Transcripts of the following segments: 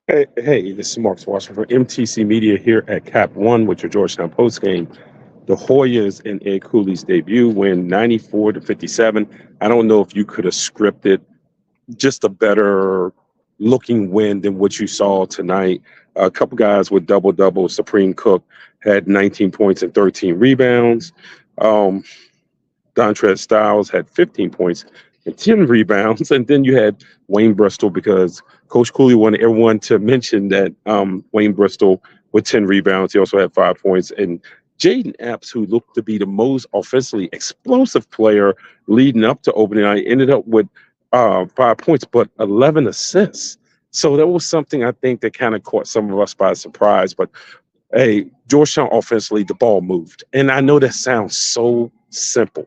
Hey, this is Mark Washington for MTC Media here at Cap One with your Georgetown Postgame. The Hoyas in Ed Cooley's debut win 94-57. I don't know if you could have scripted just a better looking win than what you saw tonight. A couple guys with double doubles. Supreme Cook had 19 points and 13 rebounds. Um, Dontrez Styles had 15 points and 10 rebounds. And then you had Wayne Bristol because Coach Cooley wanted everyone to mention that Wayne Bristol with 10 rebounds. He also had 5 points. And Jaden Epps, who looked to be the most offensively explosive player leading up to opening night, ended up with 5 points, but 11 assists. So that was something I think that kind of caught some of us by surprise. But hey, Georgetown offensively, the ball moved. And I know that sounds so simple,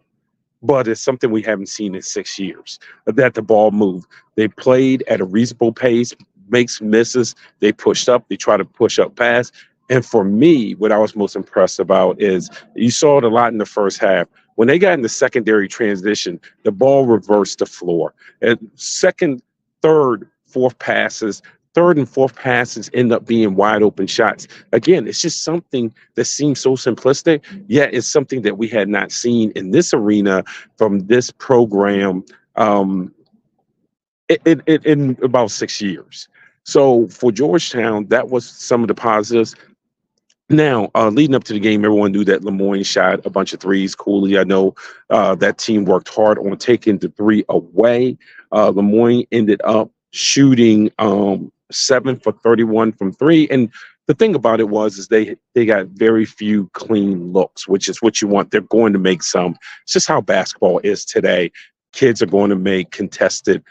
but it's something we haven't seen in 6 years that the ball moved. They played at a reasonable pace, makes misses. They pushed up. They try to push up pass. And for me, what I was most impressed about is you saw it a lot in the first half. When they got in the secondary transition, the ball reversed the floor. And second, third, fourth passes, third and fourth passes end up being wide open shots. Again, it's just something that seems so simplistic, yet it's something that we had not seen in this arena from this program in about 6 years. So for Georgetown, that was some of the positives. Now, leading up to the game, everyone knew that Moyne shot a bunch of threes. Cooley, I know that team worked hard on taking the three away. Moyne ended up shooting 7 for 31 from three. And the thing about it is they got very few clean looks, which is what you want. They're going to make some. It's just how basketball is today. Kids are going to make contested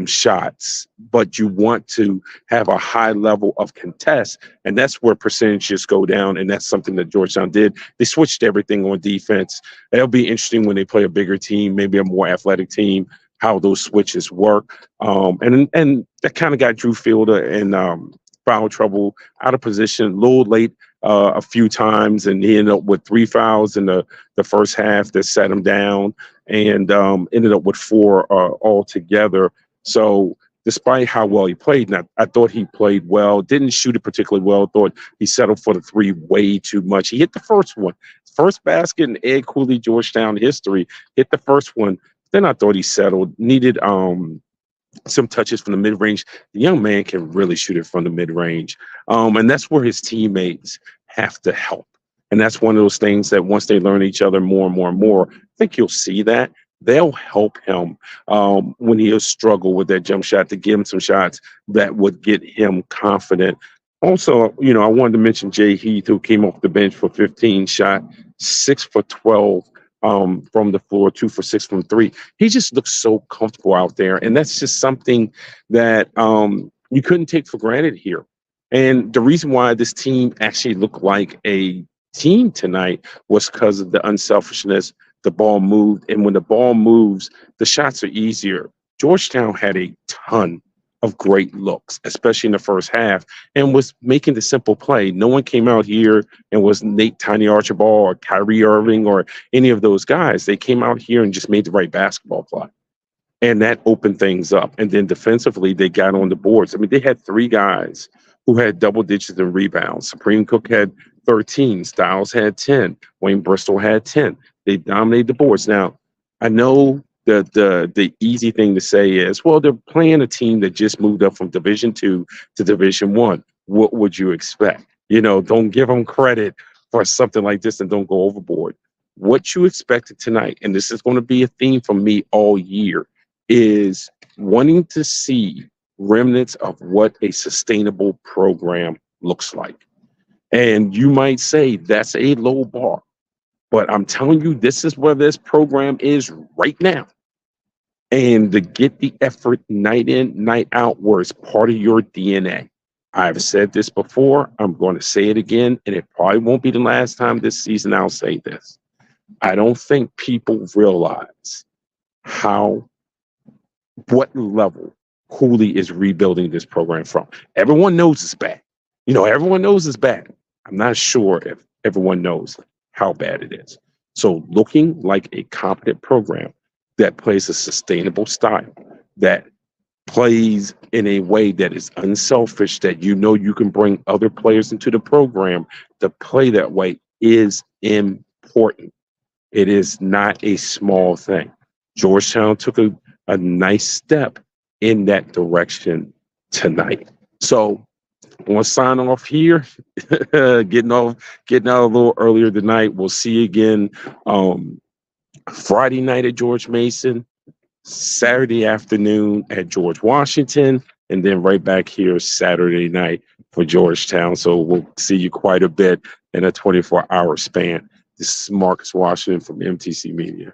shots, but you want to have a high level of contest, and that's where percentages go down, and that's something that Georgetown did. They switched everything on defense. It'll be interesting when they play a bigger team, maybe a more athletic team, how those switches work. And that kind of got Drew Fielder in foul trouble, out of position, a little late a few times, and he ended up with 3 fouls in the first half that set him down, and ended up with four altogether. So despite how well he played, and I thought he played well, didn't shoot it particularly well, thought he settled for the three way too much. He hit the first one. First basket in Ed Cooley Georgetown history, hit the first one. Then I thought he settled, needed some touches from the mid-range. The young man can really shoot it from the mid-range. And that's where his teammates have to help. And that's one of those things that once they learn each other more and more and more, I think you'll see that. They'll help him when he'll struggle with that jump shot to give him some shots that would get him confident. Also, I wanted to mention Jay Heath, who came off the bench for 15, shot 6 for 12 from the floor, 2 for 6 from three. He just looks so comfortable out there. And that's just something that you couldn't take for granted here. And the reason why this team actually looked like a team tonight was because of the unselfishness. The ball moved. And when the ball moves, the shots are easier. Georgetown had a ton of great looks, especially in the first half, and was making the simple play. No one came out here and was Nate Tiny Archibald or Kyrie Irving or any of those guys. They came out here and just made the right basketball play. And that opened things up. And then defensively, they got on the boards. I mean, they had three guys who had double digits in rebounds. Supreme Cook had 13. Styles had 10. Wayne Bristol had 10. They dominated the boards. Now, I know the easy thing to say is, well, they're playing a team that just moved up from Division II to Division I. What would you expect? Don't give them credit for something like this and don't go overboard. What you expected tonight, and this is going to be a theme for me all year, is wanting to see remnants of what a sustainable program looks like. And you might say that's a low bar, but I'm telling you, this is where this program is right now. And to get the effort night in, night out, where it's part of your DNA. I've said this before. I'm going to say it again, and it probably won't be the last time this season I'll say this. I don't think people realize what level Cooley is rebuilding this program from. Everyone knows it's bad. Everyone knows it's bad. I'm not sure if everyone knows how bad it is. So looking like a competent program that plays a sustainable style, that plays in a way that is unselfish, that you know you can bring other players into the program to play that way is important. It is not a small thing. Georgetown took a nice step in that direction tonight. So I'm gonna sign off here. Getting out a little earlier tonight. We'll see you again Friday night at George Mason, Saturday afternoon at George Washington, and then right back here Saturday night for Georgetown. So we'll see you quite a bit in a 24-hour span. This is Marcus Washington from MTC Media.